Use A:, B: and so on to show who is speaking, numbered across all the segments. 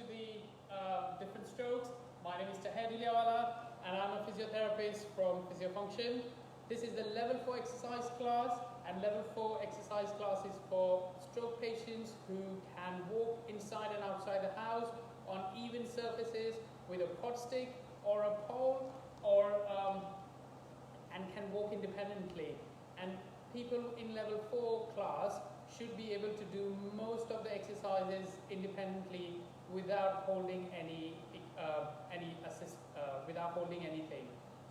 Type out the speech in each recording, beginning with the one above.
A: to the different strokes. My name is Taher Diliawala and I'm a physiotherapist from PhysioFunction. This is the level 4 exercise class, and level 4 exercise class is for stroke patients who can walk inside and outside the house on even surfaces with a quad stick or a pole, and can walk independently. And people in level 4 class should be able to do most of the exercises independently without holding without holding anything.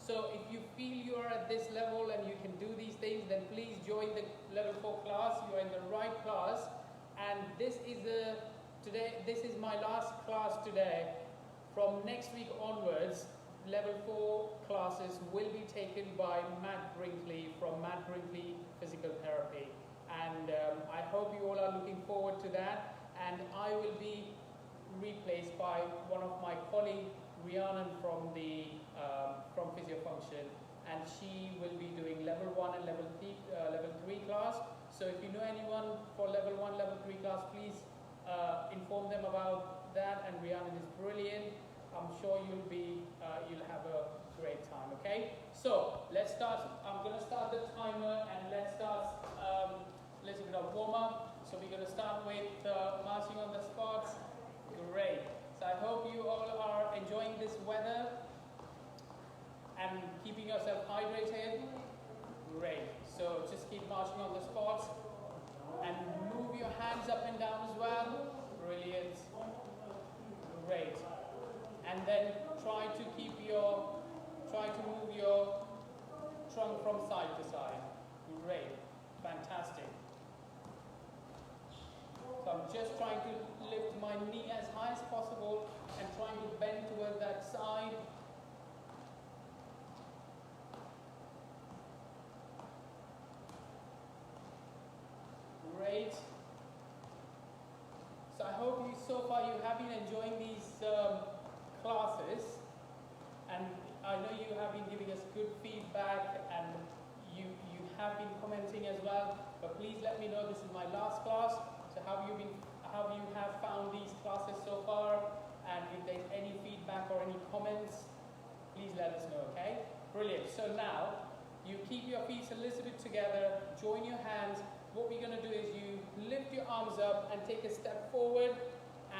A: So if you feel you are at this level and you can do these things, then please join the level 4 class. You are in the right class, and this is my last class today. From next week onwards, level 4 classes will be taken by Matt Brinkley from Matt Brinkley Physical Therapy, and I hope you all are looking forward to that. And I will be replaced by one of my colleagues, Rhiannon from PhysioFunction, and she will be doing level 1 and level 3 class. So if you know anyone for level 1, level 3 class, please inform them about that. And Rhiannon is brilliant. I'm sure you'll have a great time. Okay, so let's start. I'm going to start the timer, and let's start a little bit of warm up. So we're going to start with marching on the spots. Great. So I hope you all are enjoying this weather and keeping yourself hydrated. Great. So just keep marching on the spots and move your hands up and down as well. Brilliant. Great. And then try to move your trunk from side to side. Great. Fantastic. So I'm just trying to lift my knee as high as possible and trying to bend toward that side. Great. So I hope so far you have been enjoying these classes, and I know you have been giving us good feedback, and you have been commenting as well. But please let me know. This is my last class. So how you have found these classes so far, and if there's any feedback or any comments, please let us know. Okay, brilliant. So now you keep your feet a little bit together, join your hands. What we're going to do is you lift your arms up and take a step forward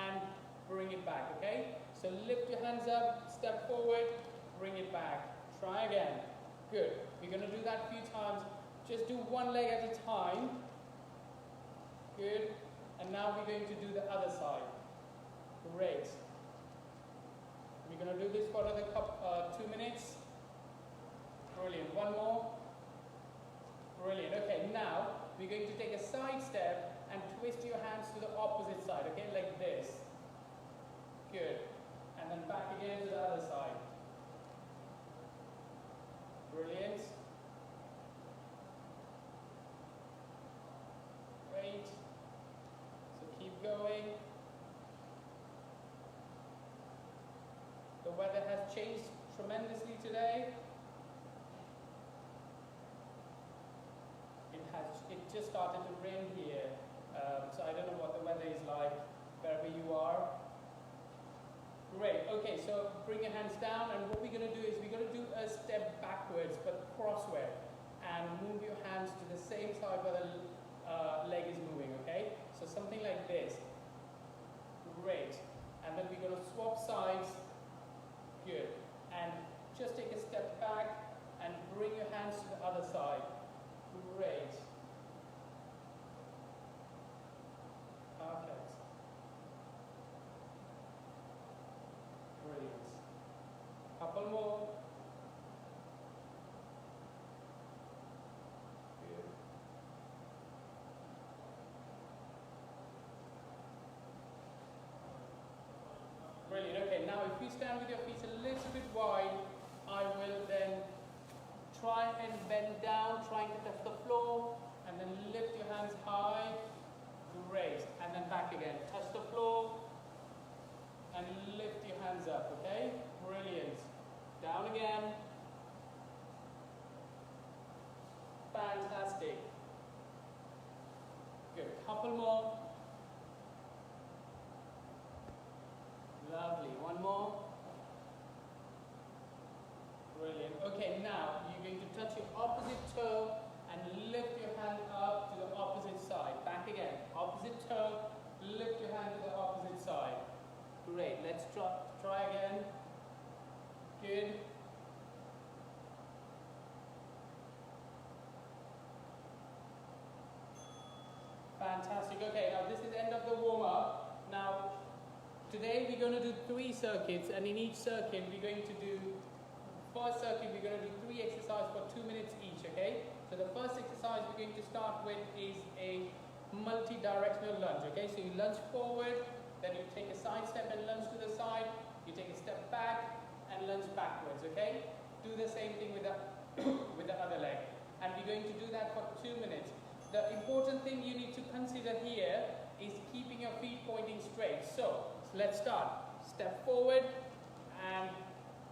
A: and bring it back. Okay, so lift your hands up, step forward, bring it back. Try again. Good. We're going to do that a few times. Just do one leg at a time. Good. And now we're going to do the other side. Great. We're going to do this for another 2 minutes. Brilliant. One more. Brilliant. Okay, now we're going to take a side step and twist your hands to the opposite side. Okay, like this. Good. And then back again to the other side. Brilliant. Great. So keep going. The weather has changed tremendously today. It just started to rain here, so I don't know what the weather is like wherever you are. Great. Okay, so bring your hands down, and what we're going to do is we're going to do a step backwards, but crossway, and move your hands to the same side where the leg is moving. Okay, so something like this. Great. And then we're going to swap sides. Good. And just take a step back and bring your hands to the other side. Great. Perfect. Brilliant. Couple more. Good. Brilliant. Okay, now if you stand with your feet a little bit wide, I will then try and bend down, trying to touch the floor, and then lift your hands high. Great. And then back again. Touch the floor and lift your hands up. Okay? Brilliant. Down again. Fantastic. Good. Couple more. lift your hand to the opposite side. Great, let's try again. Good. Fantastic. Okay, now this is the end of the warm-up. Now, today we're going to do 3 circuits, and in each circuit we're going to do, first circuit we're going to do 3 exercises for 2 minutes each, okay? So the first exercise we're going to start with is a multi-directional lunge, okay? So you lunge forward, then you take a side step and lunge to the side, you take a step back and lunge backwards, okay? Do the same thing with the, with the other leg. And we're going to do that for 2 minutes. The important thing you need to consider here is keeping your feet pointing straight. So let's start. Step forward and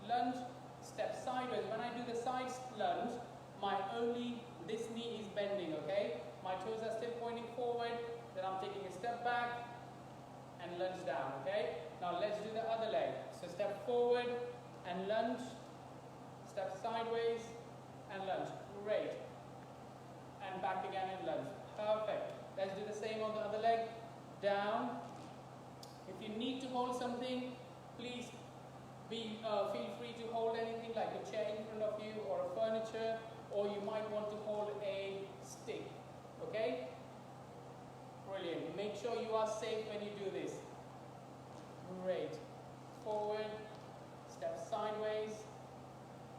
A: lunge, step sideways. When I do the side lunge, this knee is bending, okay? My toes are still pointing forward, then I'm taking a step back and lunge down, okay? Now let's do the other leg. So step forward and lunge, step sideways and lunge. Great. And back again and lunge. Perfect. Let's do the same on the other leg. Down. If you need to hold something, please feel free to hold anything like a chair in front of you or a furniture, or you might want to hold a stick. Okay? Brilliant. Make sure you are safe when you do this. Great. Forward, step sideways,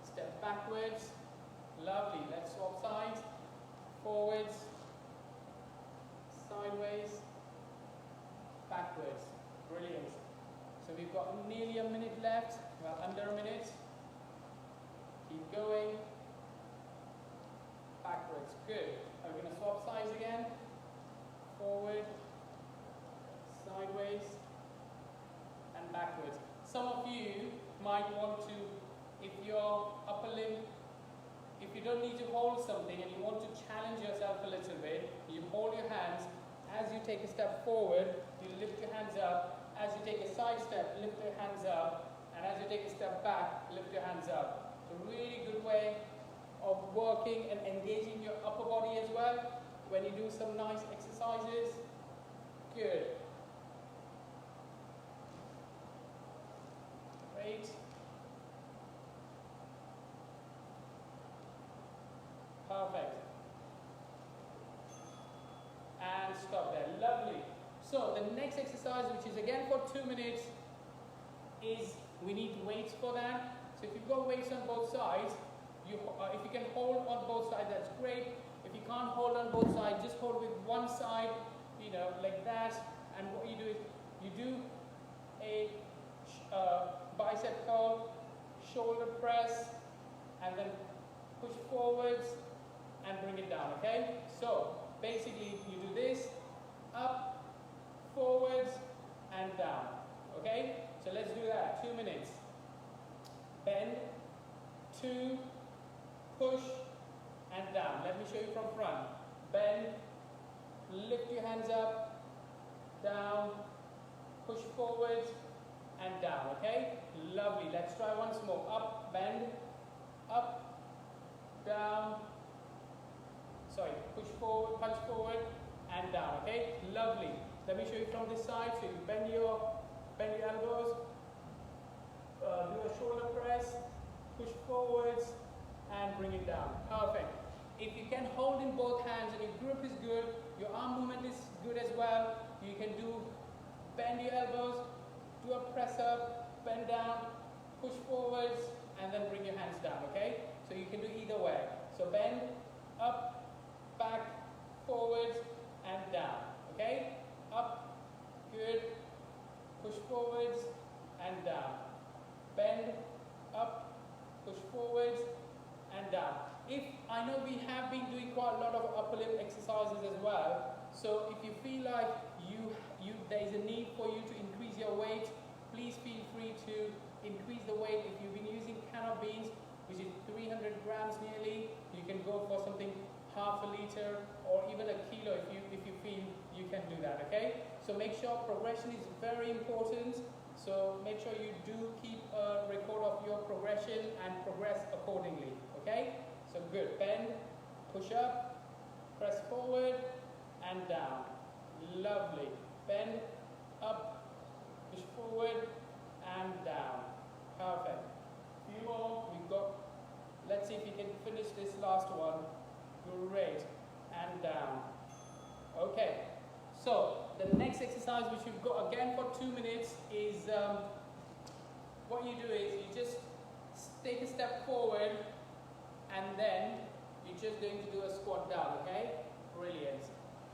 A: step backwards. Lovely. Let's swap sides. Forwards, sideways, backwards. Brilliant. So we've got nearly a minute left, well, under a minute. Keep going. Backwards. Good. Are we going to swap sides again? Forward, sideways, and backwards. Some of you might want to, if your upper limb, if you don't need to hold something and you want to challenge yourself a little bit, you hold your hands. As you take a step forward, you lift your hands up. As you take a side step, lift your hands up. And as you take a step back, lift your hands up. It's a really good way of working and engaging your upper body as well when you do some nice exercises. Good. Great. Perfect. And stop there. Lovely. So the next exercise, which is again for 2 minutes, is we need weights for that. So if you've got weights on both sides, if you can hold on both sides, that's great. If you can't hold on both sides, just hold with one side, you know, like that. And what you do is you do a bicep curl, shoulder press, and then push forwards and bring it down, okay? So basically you do this, up, forwards, and down, okay? So let's do that, 2 minutes. Bend, 2, push, and down. Let me show you from front. Bend, lift your hands up, down, push forwards, and down, okay? Lovely. Let's try once more. Up, bend, up, down, sorry, push forward, punch forward, and down, okay? Lovely. Let me show you from this side. So you bend your elbows, do a shoulder press, push forwards, and bring it down. Perfect. If you can hold in both hands and your grip is good, your arm movement is good as well, you can do bend your elbows, do a press up, bend down, push forwards, and then bring your hands down, okay? So you can do either way. So bend, up, back, forwards, and down, okay? Up, good, push forwards, and down. Bend, up, push forwards, and down. I know we have been doing quite a lot of upper limb exercises as well, so if you feel like there is a need for you to increase your weight, please feel free to increase the weight. If you've been using can of beans, which is 300 grams nearly, you can go for something half a liter or even a kilo if you feel you can do that, okay? So make sure progression is very important. So make sure you do keep a record of your progression and progress accordingly, okay? So good, bend, push up, press forward, and down. Lovely. Bend, up, push forward, and down. Perfect. Few more. We've got, let's see if we can finish this last one. Great. And down. Okay. So, the next exercise which you've got again for 2 minutes is, what you do is you just take a step forward and then you're just going to do a squat down, okay? Brilliant.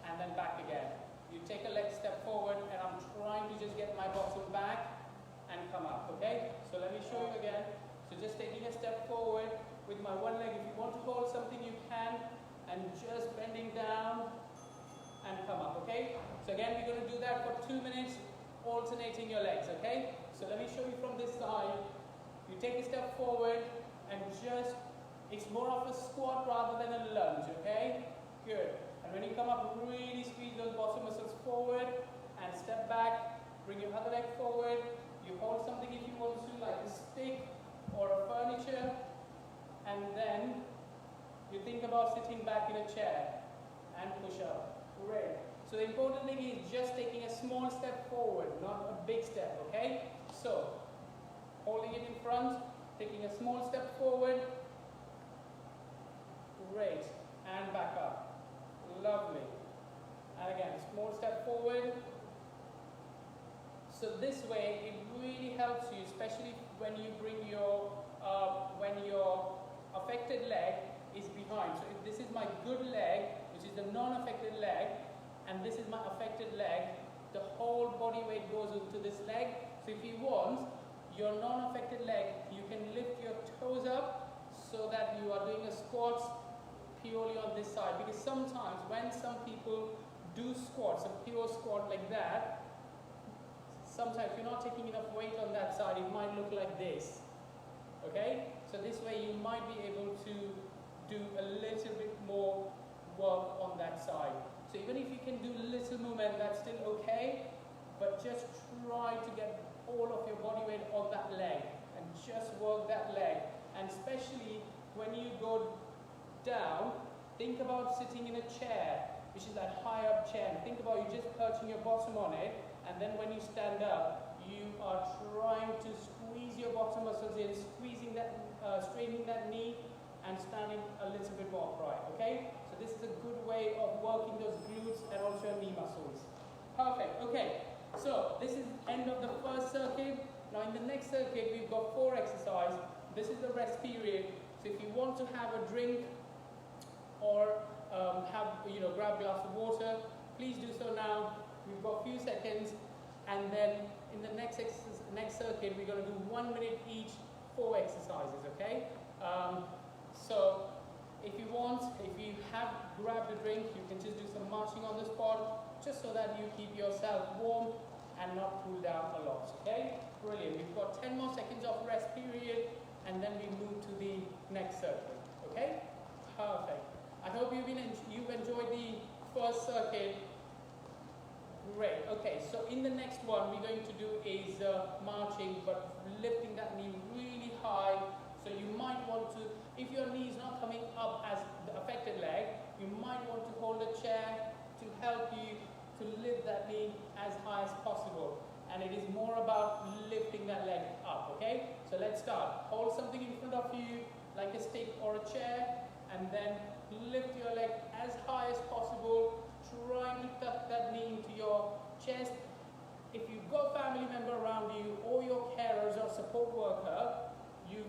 A: And then back again. You take a leg step forward and I'm trying to just get my bottom back and come up, okay? So let me show you again. So just taking a step forward with my one leg. If you want to hold something you can, and just bending down and come up, okay? So again we're going to do that for 2 minutes, alternating your legs, okay? So let me show you from this side. You take a step forward and just, it's more of a squat rather than a lunge, okay? Good. And when you come up, really squeeze those bottom muscles forward and step back. Bring your other leg forward. You hold something if you want to, like a stick or a furniture. And then you think about sitting back in a chair and push up. Great. So the important thing is just taking a small step forward, not a big step, okay? So, holding it in front, taking a small step forward. Great. And back up. Lovely. And again, small step forward. So this way, it really helps you, especially when you bring your, when your affected leg is behind. So if this is my good leg, which is the non-affected leg, and this is my affected leg, the whole body weight goes into this leg. So if you want your non-affected leg, you can lift your toes up so that you are doing a squat purely on this side. Because sometimes when some people do squats, a pure squat like that, sometimes if you're not taking enough weight on that side, it might look like this. Okay? So this way you might be able to do a little bit more work on that side. So even if you can do little movement, that's still okay, but just try to get all of your body weight on that leg and just work that leg. And especially when you go down, think about sitting in a chair, which is that high up chair. Think about you just perching your bottom on it, and then when you stand up, you are trying to squeeze your bottom muscles in, squeezing that, straightening that knee, and standing a little bit more upright, okay? So this is a good way of working those glutes and also your knee muscles. Perfect, okay. So this is end of the first circuit. Now in the next circuit, we've got 4 exercises. This is the rest period. So if you want to have a drink or grab a glass of water, please do so now. We've got a few seconds, and then in the next circuit, we're going to do 1 minute each, 4 exercises, okay? So if you have grabbed a drink, you can just do some marching on the spot, just so that you keep yourself warm and not cool down a lot, okay? Brilliant. We've got 10 more seconds of rest period, and then we move to the next circuit, okay? Perfect. I hope you've enjoyed the first circuit. Great. Okay, so in the next one, we're going to do is marching, but lifting that knee really high. So you might want to, if your knee is not coming up as the affected leg, you might want to hold a chair to help you to lift that knee as high as possible. And it is more about lifting that leg up, okay? So let's start. Hold something in front of you, like a stick or a chair, and then lift your leg as high as possible, trying to tuck that knee into your chest. If you've got a family member around you, or your carers or support worker, you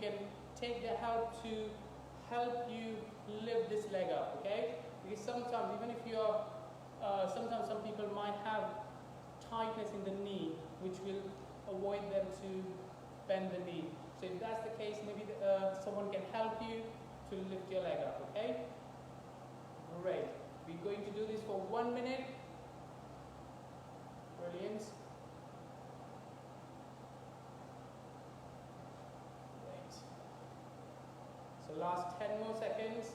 A: can take their help to help you lift this leg up, okay? Because sometimes, even if you're, sometimes some people might have tightness in the knee, which will avoid them to bend the knee. So if that's the case, maybe someone can help you to lift your leg up, okay? Great. We're going to do this for 1 minute. Brilliant. Great. So last 10 more seconds.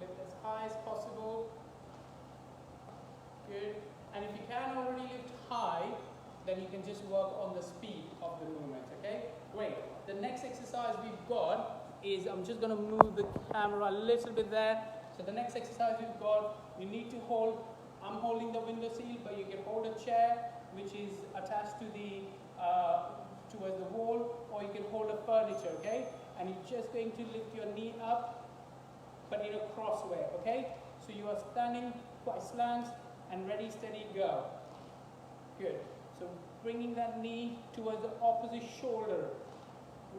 A: Lift as high as possible. Good. And if you can already lift high, then you can just work on the speed of the movement, okay? Great. The next exercise we've got is, I'm just going to move the camera a little bit there. So the next exercise we've got, you need to hold I'm holding the window sill, but you can hold a chair which is attached to the towards the wall, or you can hold a furniture, okay? And you're just going to lift your knee up, but in a cross way, okay? So you are standing quite slant and ready, steady, go. Good. So bringing that knee towards the opposite shoulder.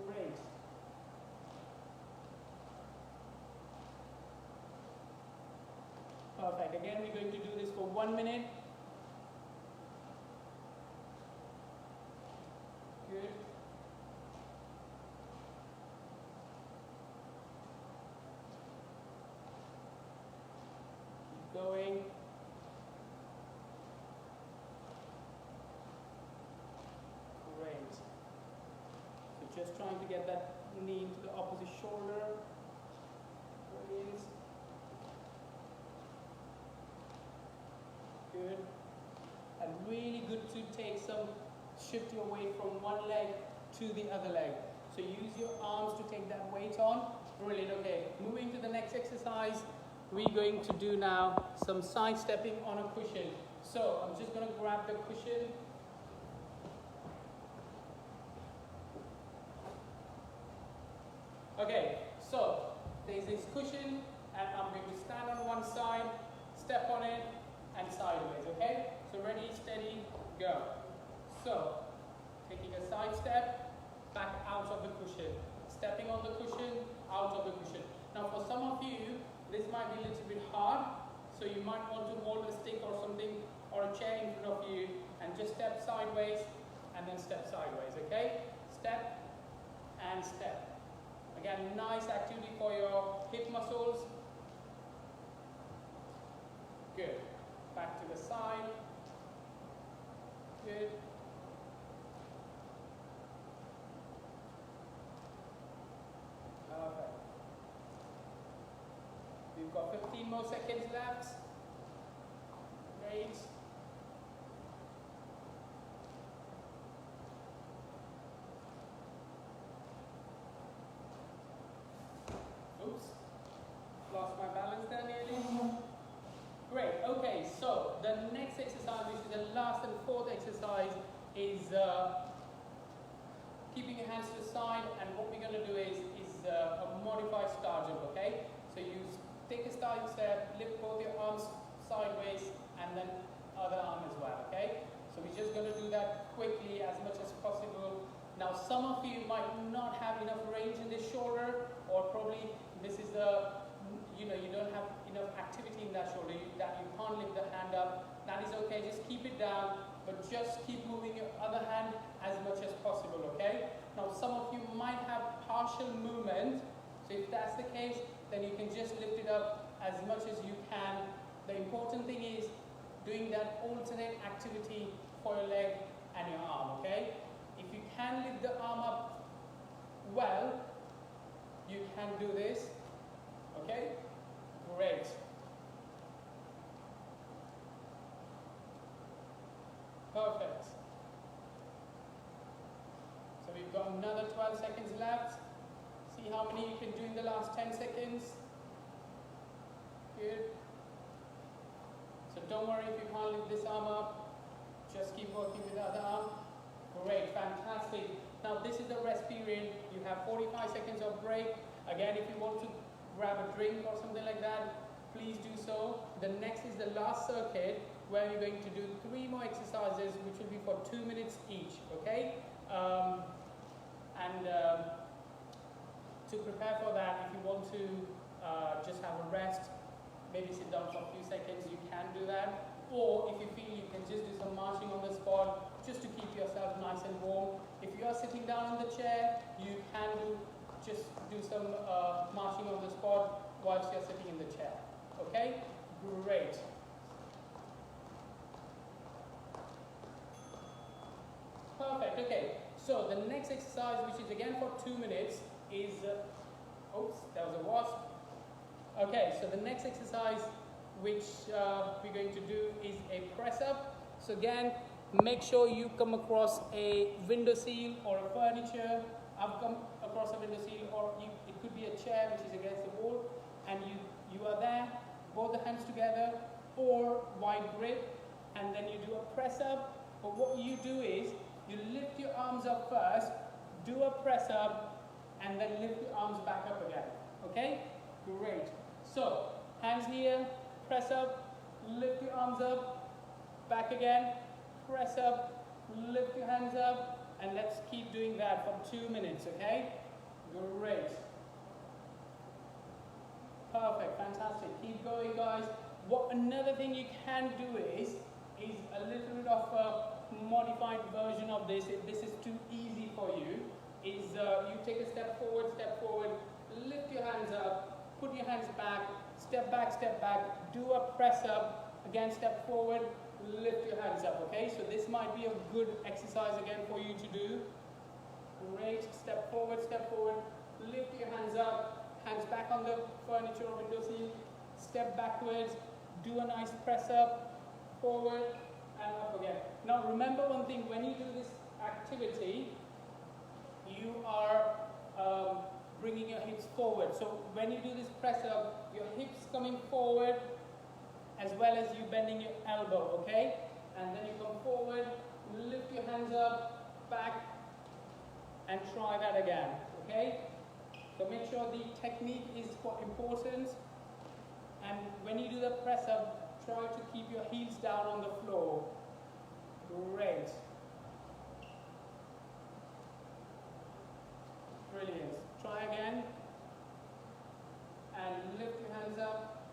A: Great. Perfect. Again, we're going to do this for 1 minute. Good. Keep going. Great. So just trying to get that knee into the opposite shoulder. Brilliant. Good. And really good to take some, shift your weight from one leg to the other leg. So use your arms to take that weight on. Brilliant. Okay, moving to the next exercise, we're going to do now some side stepping on a cushion. So I'm just going to grab the cushion. Okay, so there's this cushion, and I'm going to stand on one side, step on it, and sideways, okay? So ready, steady, go. So, taking a side step, back out of the cushion. Stepping on the cushion, out of the cushion. Now for some of you, this might be a little bit hard, so you might want to hold a stick or something, or a chair in front of you, and just step sideways, and then step sideways, okay? Step, and step. Again, nice activity for your hip muscles. Good. Back to the side. Good. Perfect. We've got 15 more seconds left. Great. Oops. Lost my balance there nearly. Great, okay, so the next exercise, which is the last and fourth exercise, is keeping your hands to the side, and what we're going to do is a modified star jump, okay? So you take a side step, lift both your arms sideways, and then other arm as well, okay? So we're just going to do that quickly as much as possible. Now some of you might not have enough range in this shoulder, or probably this is a you don't have enough activity in that shoulder, that you can't lift the hand up. That is okay, just keep it down, but just keep moving your other hand as much as possible, okay? Now some of you might have partial movement, so if that's the case, then you can just lift it up as much as you can. The important thing is doing that alternate activity for your leg and your arm, okay? If you can lift the arm up well, you can do this, okay? Great. Perfect. So we've got another 12 seconds left. See how many you can do in the last 10 seconds. Good. So don't worry if you can't lift this arm up. Just keep working with the other arm. Great, fantastic. Now this is the rest period. You have 45 seconds of break. Again, if you want to grab a drink or something like that, please do so. The next is the last circuit, where you're going to do 3 more exercises, which will be for 2 minutes each, okay? To prepare for that, if you want to just have a rest, maybe sit down for a few seconds, you can do that. Or if you feel you can just do some marching on the spot, just to keep yourself nice and warm. If you are sitting down in the chair, you can just do some marching on the spot whilst you're sitting in the chair. Okay? Great. Perfect. Okay. So the next exercise, which is again for 2 minutes, is oops, that was a wasp. Okay. So the next exercise, which we're going to do, is a press up. So again, make sure you come across a window sill or a furniture. I've come across a window sill, or it could be a chair which is against the wall, and you are there, both the hands together, or wide grip, and then you do a press up. But what you do is, you lift your arms up first, do a press up, and then lift your arms back up again. Okay? Great. So, hands here, press up, lift your arms up, back again, press up, lift your hands up, and let's keep doing that for 2 minutes, okay? Great. Perfect, fantastic. Keep going, guys. Another thing you can do is a little bit of a modified version of this. If this is too easy for you, is you take a step forward, lift your hands up, put your hands back, step back, do a press up, again step forward, lift your hands up, okay? So this might be a good exercise again for you to do. Great, step forward, lift your hands up, hands back on the furniture or window sill, step backwards, do a nice press up, forward and up again. Now remember one thing, when you do this activity, you are bringing your hips forward. So when you do this press up, your hips coming forward as well as you bending your elbow, okay? And then you come forward, lift your hands up, back, and try that again, okay? So make sure the technique is important, and when you do the press up, try to keep your heels down on the floor. Great. Brilliant. Try again, and lift your hands up,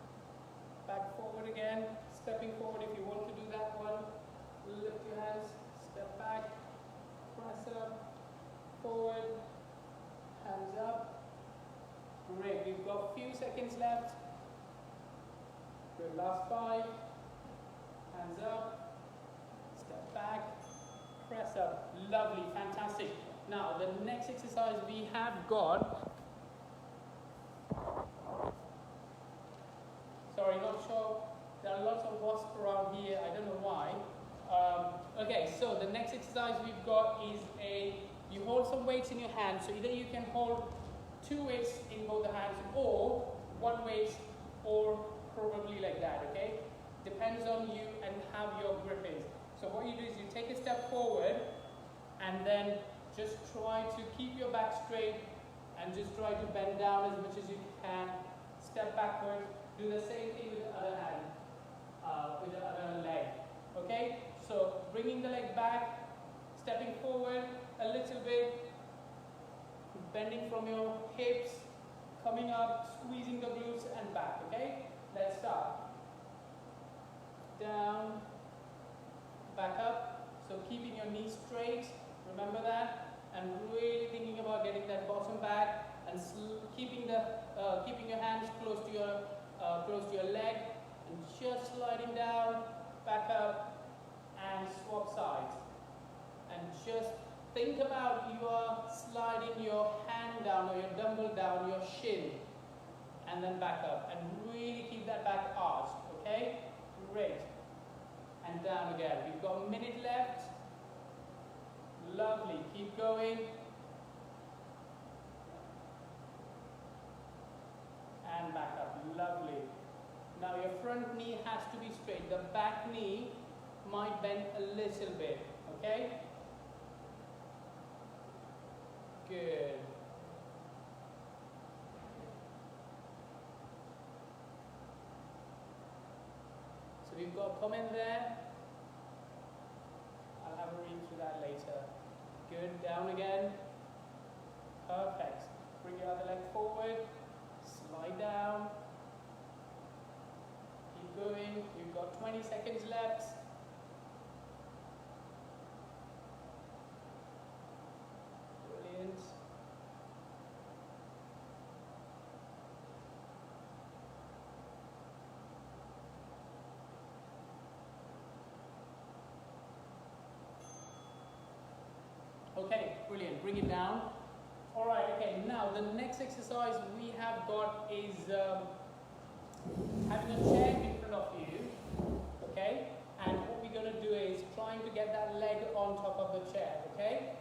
A: back forward again, stepping forward if you want to do that one. Lift your hands, step back, press up, forward, hands up. Great, we've got a few seconds left. Good, last 5. Hands up, step back, press up. Lovely, fantastic. Now, the next exercise we have got, sorry, not sure, there are lots of wasps around here, I don't know why. Okay, so the next exercise we've got is you hold some weights in your hand, so either you can hold 2 weights in both the hands, or 1 weight, or probably like that, okay? Depends on you and how your grip is. So what you do is you take a step forward, and then just try to keep your back straight, and just try to bend down as much as you can. Step backward, do the same thing with the other hand, with the other leg, okay? So bringing the leg back, stepping forward a little bit, bending from your hips, coming up, squeezing the glutes and back, okay? Let's start. Down, back up, so keeping your knees straight, remember that, and really thinking about getting that bottom back, and keeping your hands close to your leg, and just sliding down, back up, and swap sides. And just think about you are sliding your hand down or your dumbbell down your shin, and then back up, and really keep that back arched, okay? Great. And down again. We've got a minute left. Lovely. Keep going. And back up. Lovely. Now your front knee has to be straight. The back knee might bend a little bit, okay? Good. So we've got a comment there. I'll have a read through that later. Good, down again. Perfect. Bring your other leg forward. Slide down. Keep going. You've got 20 seconds left. Brilliant. Okay, brilliant. Bring it down. All right, okay. Now, the next exercise we have got is having a chair in front of you, okay? And what we're going to do is trying to get that leg on top of the chair, okay?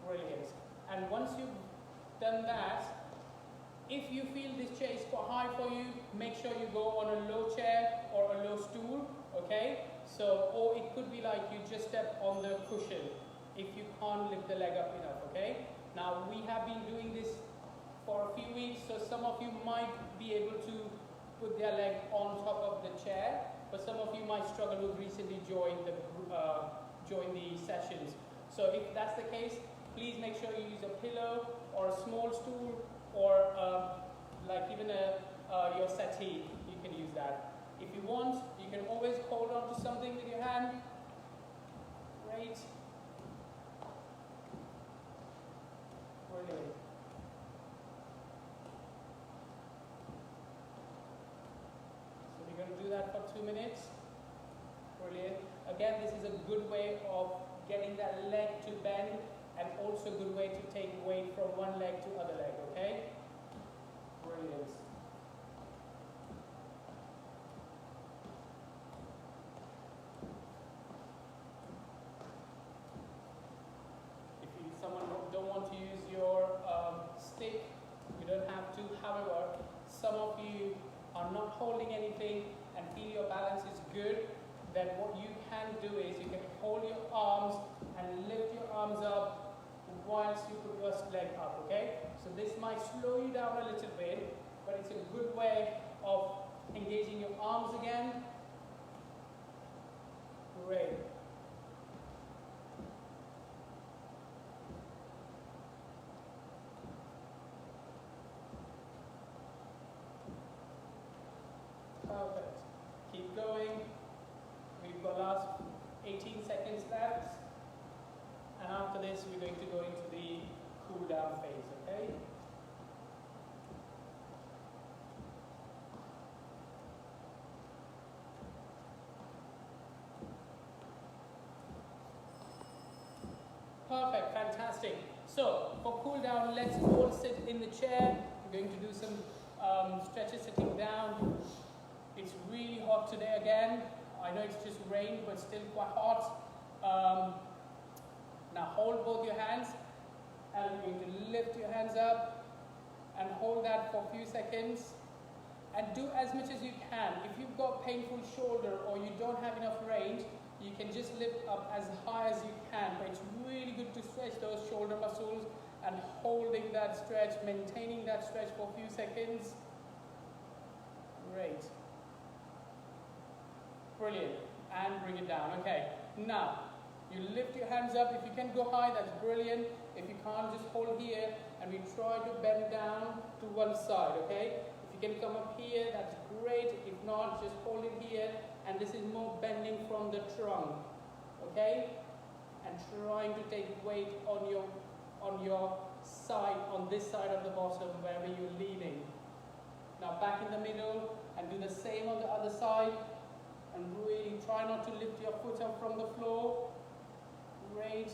A: Brilliant. And once you've done that, If you feel this chair is quite high for you, make sure you go on a low chair or a low stool, okay? So, or it could be like you just step on the cushion if you can't lift the leg up enough, okay? Now, we have been doing this for a few weeks, so some of you might be able to put their leg on top of the chair, but some of you might struggle who recently joined the sessions. So if that's the case, please make sure you use a pillow or a small stool or like even your settee. You can use that. If you want, you can always hold on to something with your hand. Great. Brilliant. So we're going to do that for 2 minutes. Brilliant. Again, this is a good way of getting that leg to bend and also a good way to take weight from one leg to other leg, okay? Brilliant. If someone don't want to use your stick, you don't have to. However, some of you are not holding anything and feel your balance is good, then what you can do is you can hold your arms and lift your arms up whilst you put your leg up, okay? So this might slow you down a little bit, but it's a good way of engaging your arms again. Great. Perfect. Keep going. We've got last 18 seconds left. And after this, we're going to go into the cool down phase, okay? Perfect, fantastic. So, for cool down, let's all sit in the chair. We're going to do some stretches sitting down. It's really hot today again. I know it's just rain, but still quite hot. Now hold both your hands, and you're going to lift your hands up and hold that for a few seconds. And do as much as you can. If you've got painful shoulder or you don't have enough range, you can just lift up as high as you can. But it's really good to stretch those shoulder muscles and holding that stretch, maintaining that stretch for a few seconds. Great. Brilliant. And bring it down. Okay. Now, you lift your hands up. If you can go high, that's brilliant. If you can't, just hold here. And we try to bend down to one side, okay? If you can come up here, that's great. If not, just hold it here. And this is more bending from the trunk, okay? And trying to take weight on your side, on this side of the bottom, wherever you're leaning. Now back in the middle, and do the same on the other side. And really try not to lift your foot up from the floor. Great.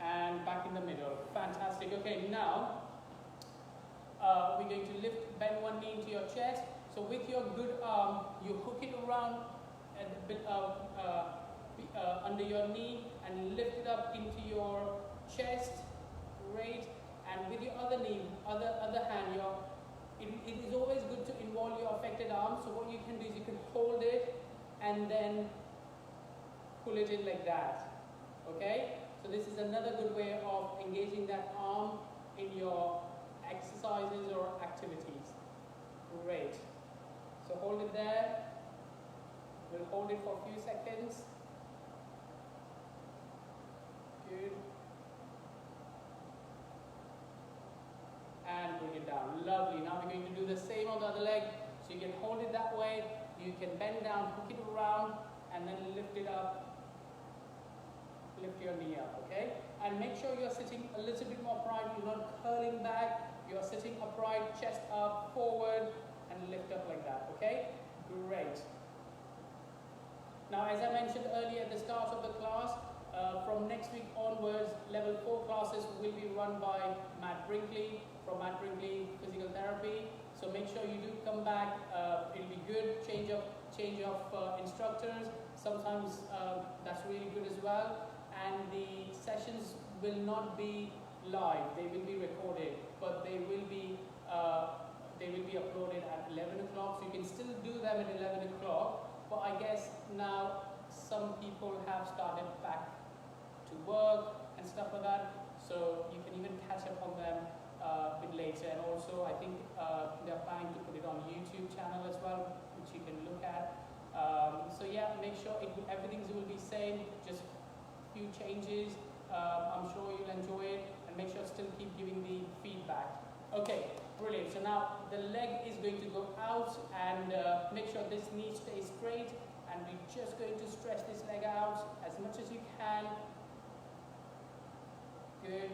A: And back in the middle. Fantastic. Okay, now we're going to bend one knee into your chest. So with your good arm, you hook it around at the bit under your knee and lift it up into your chest. Great. And with your other knee, other hand, it is always good to involve your affected arm. So what you can do is you can hold it and then pull it in like that. Okay? So this is another good way of engaging that arm in your exercises or activities. Great. So hold it there. We'll hold it for a few seconds. Good. And bring it down. Lovely. Now we're going to do the same on the other leg. So you can hold it that way. You can bend down, hook it around, and then lift it up. Lift your knee up, okay? And make sure you're sitting a little bit more upright. You're not curling back. You're sitting upright, chest up, forward, and lift up like that, okay? Great. Now, as I mentioned earlier at the start of the class, from next week onwards, level 4 classes will be run by Matt Brinkley from Matt Brinkley Physical Therapy. So make sure you do come back. It'll be good. Change of instructors. Sometimes that's really good as well. And the sessions will not be live. They will be recorded, but they will be uploaded at 11 o'clock. So you can still do them at 11 o'clock. But I guess now some people have started back to work and stuff like that. So you can even catch up on them a bit later. And also, I think they're planning to put it on YouTube channel as well, which you can look at. So yeah, make sure everything will be same. Just few changes. I'm sure you'll enjoy it, and make sure still keep giving the feedback. Okay, brilliant. So now the leg is going to go out, and make sure this knee stays straight, and we're just going to stretch this leg out as much as you can. Good.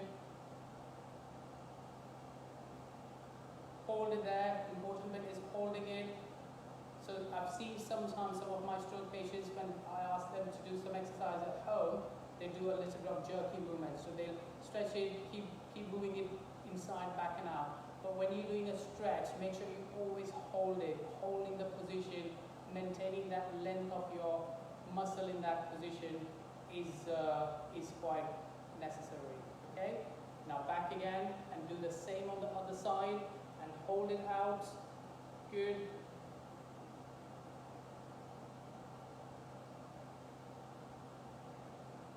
A: Hold it there. Important bit is holding it. So I've seen sometimes some of my stroke patients, when I ask them to do some exercise at home, they do a little bit of jerky movement. So they'll stretch it, keep moving it inside, back and out. But when you're doing a stretch, make sure you always hold it, holding the position, maintaining that length of your muscle in that position is quite necessary. Okay? Now back again, and do the same on the other side, and hold it out. Good.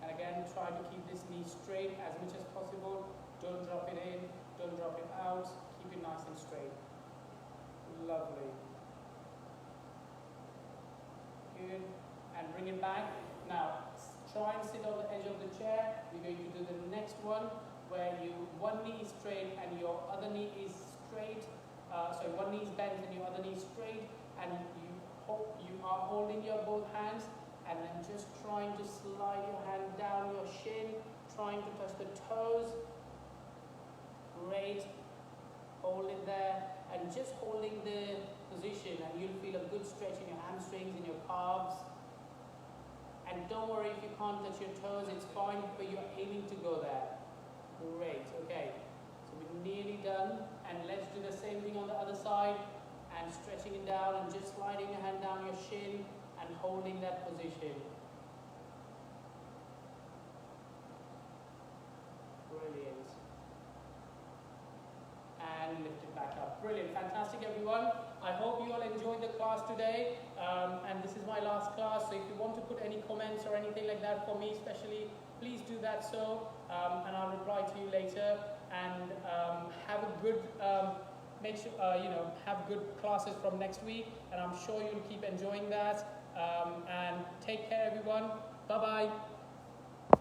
A: And again, try to keep this knee straight as much as possible. Don't drop it in, don't drop it out. Keep it nice and straight. Lovely. Good. And bring it back. Now, try and sit on the edge of the chair. We're going to do the next one, where one knee is straight and your other knee is straight. One knee is bent and your other knee is straight, and you are holding your both hands, and then just trying to slide your hand down your shin, trying to touch the toes. Great. Hold it there, and just holding the position, and you'll feel a good stretch in your hamstrings, in your calves. And don't worry if you can't touch your toes, it's fine, but you're aiming to go there. Great. Okay. So we're nearly done, and let's do the same thing on the other side, and stretching it down and just sliding your hand down your shin and holding that position. Brilliant. And lift it back up. Brilliant. Fantastic, everyone. I hope you all enjoyed the class today. And this is my last class, so if you want to put any comments or anything like that for me especially, please do that so, and I'll reply to you later. And have a good, have good classes from next week, and I'm sure you'll keep enjoying that. And take care, everyone. Bye-bye.